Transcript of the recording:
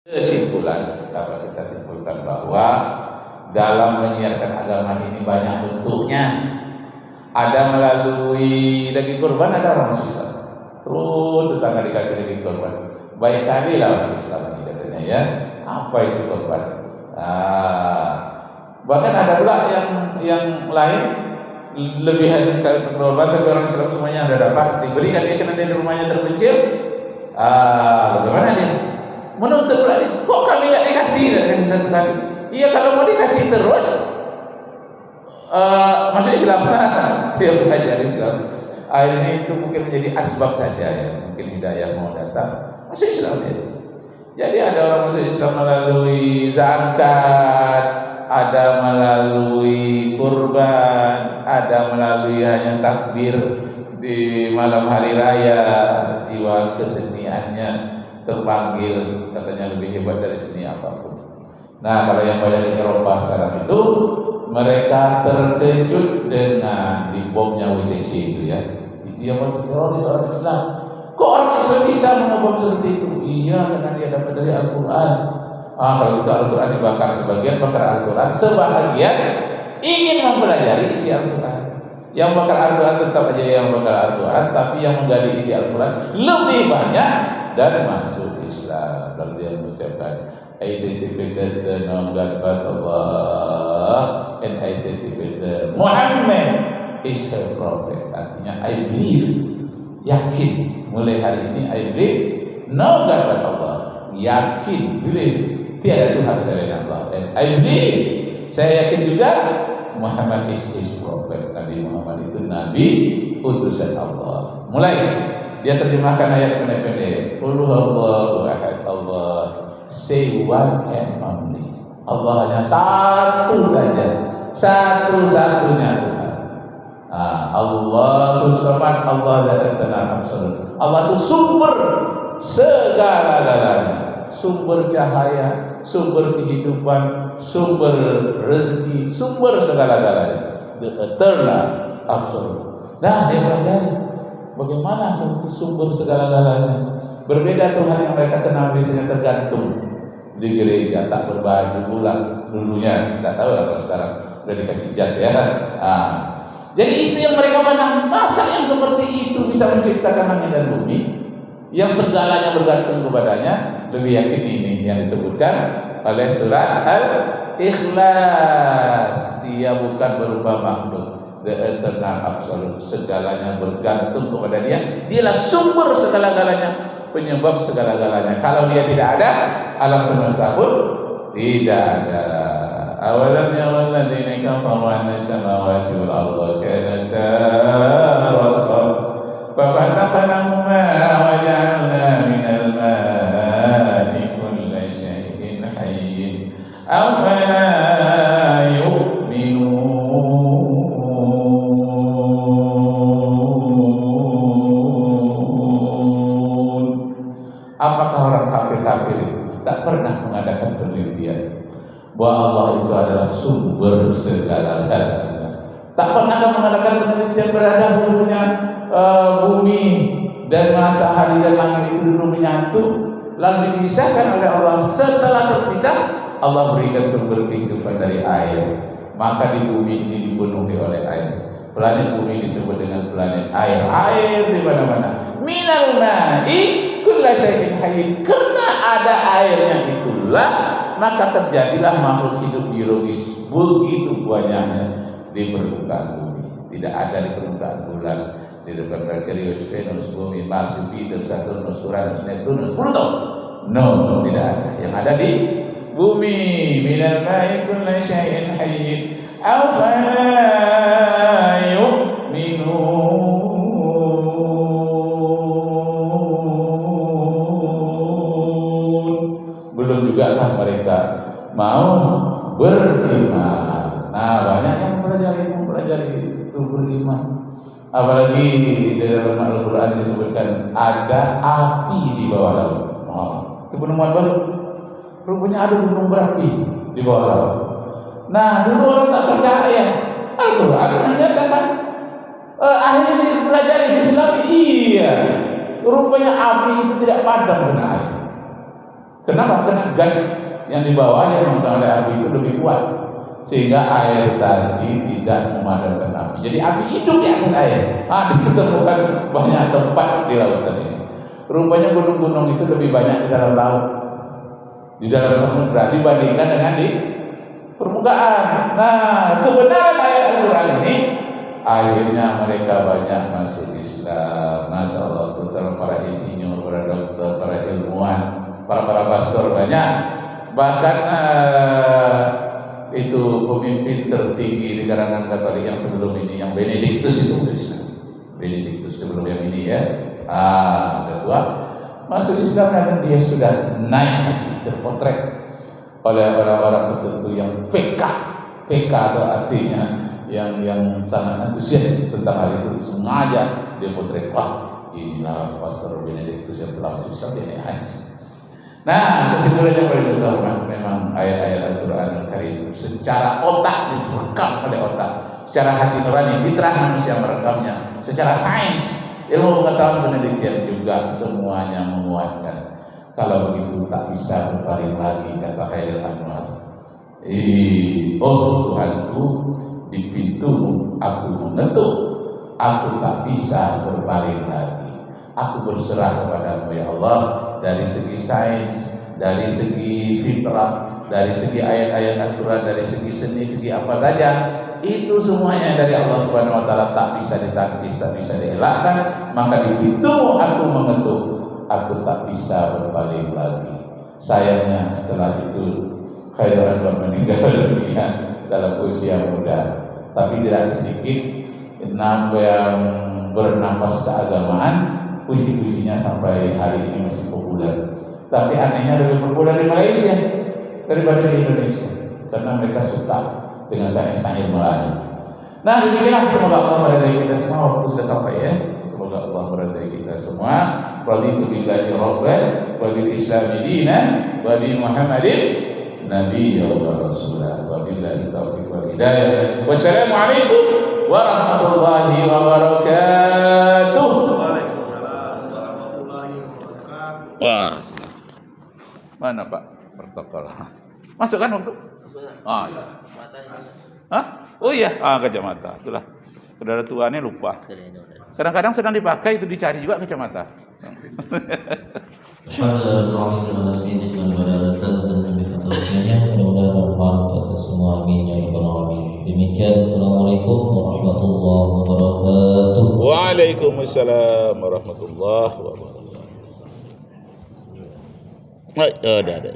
Kesimpulan, dapat kita simpulkan bahwa dalam menyiarkan agama ini banyak bentuknya. Ada melalui daging kurban, ada orang susah. Terus tetangga dikasih daging kurban. Baik kali lah orang Islam ini katanya ya. Apa itu kurban? Bahkan ada pula yang lain lebihan kurban, tapi orang Islam semuanya ada dapat diberikan dia karena dia rumahnya terpencil. Bagaimana dia? Menuntut pula dia, kok kami nggak dikasih satu kali? Iya, kalau mau dikasih terus, masuk Islam, dia belajar Islam. Akhirnya itu mungkin menjadi asbab saja ya, mungkin hidayah mau datang, masuk Islam dia. Jadi ada orang masuk Islam melalui zakat, ada melalui kurban, ada melalui hanya takbir di malam hari raya, jiwa keseniannya terpanggil, katanya lebih hebat dari seni apapun. Nah, kalau yang banyak di Eropa sekarang itu, mereka terkejut dengan dibomnya WTC itu ya. Itu yang teroris orang Islam. Kok orang Islam bisa mengebom seperti itu? Iya, karena dia dapat dari Al-Quran. Kalau itu Al-Quran dibakar sebagian, bakar Al-Quran sebahagian ingin mempelajari isi Al-Quran. Yang bakar Al-Quran tetap aja yang bakar Al-Quran, tapi yang menggali isi Al-Quran lebih banyak dan masuk Islam. Lalu dia mengucapkan, I testify that no God but Allah, and I testify that Muhammad is her prophet. Artinya I believe, yakin, mulai hari ini I believe no God but Allah, yakin, believe tiada Tuhan selain Allah, and I believe, saya yakin juga Muhammad is his prophet. Nabi Muhammad itu nabi utusan Allah. Mulai dia terjemahkan ayat pendek-pendek. Qul huwallahu ahad, Allah, say one and only. Allah hanya satu saja, satu-satunya Tuhan. Allahus Samad, Allah zat tenar absolut. Allah itu sumber segala-galanya, sumber cahaya, sumber kehidupan, sumber rezeki, sumber segala-galanya. The eternal absolute. Nah, dia pelajari bagaimana itu sumber segala-galanya. Berbeda Tuhan yang mereka kenal biasanya tergantung di gereja, tak berbaju bulan dulunya, tak tahu lah sekarang udah dikasih jas ya. Jadi itu yang mereka pandang. Masa yang seperti itu bisa menciptakan langit dan bumi, yang segalanya bergantung kepadanya? Lebih yakin ini yang disebutkan oleh surat Al-Ikhlas. Dia bukan berupa makhluk, the eternal absolute, segalanya bergantung kepada dia. Dialah sumber segala-galanya, penyebab segala-galanya. Kalau dia tidak ada, alam semesta pun tidak ada. Awalam yaral ladzina kafaru anna samawati wal arda kanata ratqan fafataqnahuma wa ja'alna minal ma'i kulla shay'in hayyin afala yu'minun. Apakah orang kafir-kafir itu tak pernah mengadakan penelitian bahwa Allah itu adalah sumber segala-galanya? Tak pernah mengadakan penelitian berada dulunya bumi dan matahari dan langit itu dulu menyatu, lalu dipisahkan oleh Allah. Setelah terpisah, Allah berikan sumber kehidupan dari air. Maka di bumi ini dipenuhi oleh air. Planet bumi disebut dengan planet air. Air di mana-mana. Minal ma'i kulla syai'in hayyin. Karena ada airnya itulah, maka terjadilah makhluk hidup biologis begitu banyaknya di permukaan bumi. Tidak ada di permukaan bulan, di depan Merkurius, Venus, Bumi, Mars, Jupiter, Saturnus, Uranus, Neptunus, Pluto. No, tidak ada. Yang ada di bumi. Minal ma'i kulla syai'in hayyin afala yu'minun. Belum juga lah mereka mau beriman. Nah, banyak yang mempelajari itu beriman. Apalagi di dalam Al-Quran disebutkan ada api di bawah laut. Itu penemuan baru. Rupanya ada gunung berapi di bawah laut. Nah, dulu orang tak percaya. Al-Quran menyatakan, akhirnya dipelajari di Islam. Iya, rupanya api itu tidak padam dengan air. Kenapa? Karena gas yang di bawah yang dimakan oleh api itu lebih kuat, sehingga air tadi tidak memadamkan api. Jadi api hidup di atas air. Ditemukan banyak tempat di lautan ini. Rupanya gunung-gunung itu lebih banyak di dalam laut, di dalam samudra dibandingkan dengan di permukaan. Nah, kebenaran ayat Al-Quran ini akhirnya mereka banyak masuk Islam. Masya Allah, terutama para insinyur, para dokter, para ilmuwan, para pastor banyak. Bahkan itu pemimpin tertinggi di kalangan Katolik yang sebelum ini, yang Benediktus itu masuk Islam. Benediktus sebelum yang ini ya, udah tua masuk Islam dan dia sudah naik haji, terpotret oleh orang-orang tertentu yang PK itu artinya yang sangat antusias tentang hal itu, sengaja dia potret, wah inilah Pastor Benediktus yang telah masuk Islam, dia naik haji. Nah, kesimpulan yang paling utama memang ayat-ayat Al-Quran Al-Karim secara otak direkam oleh otak, secara hati nurani fitrah manusia merekamnya, secara sains, ilmu pengetahuan penelitian juga semuanya menguatkan. Kalau begitu tak bisa berpaling lagi, kata Khairil Anwar. Oh Tuhanku, di pintumu aku mengetuk, aku tak bisa berpaling lagi. Aku berserah kepadamu ya Allah, dari segi sains, dari segi fitrah, dari segi ayat-ayat Al-Quran, dari segi seni, segi apa saja, itu semuanya dari Allah Subhanahu Wa Taala, tak bisa ditangkis, tak bisa dielakkan. Maka di pintumu aku mengetuk, aku tak bisa berpaling lagi. Sayangnya setelah itu Khairul Anwar meninggal dunia dalam usia muda, tapi tidak sedikit yang bernapas keagamaan. Puisi-puisinya sampai hari ini masih populer. Tapi anehnya lebih populer di Malaysia daripada di Indonesia, karena mereka suka dengan sains-sains Melayu. Nah, demikianlah, semoga Allah meridai kita semua. Waktu sudah sampai ya. Semoga Allah meridai kita semua. Raditu billahi rabban wa bil islami dinan wa bi Muhammadin nabiyyan wa rasulah wa billahi taufiq wal hidayah. Wassalamualaikum warahmatullahi wabarakatuh. Wah, mana Pak protokol? Masuk kan untuk? Iya. Hah? Oh iya, kacamata. Itulah. Saudara tuanya lupa. Kadang-kadang sedang dipakai itu dicari juga kacamata. Demikian, assalamualaikum warahmatullahi wabarakatuh. Waalaikumsalam warahmatullahi wabarakatuh. Ada.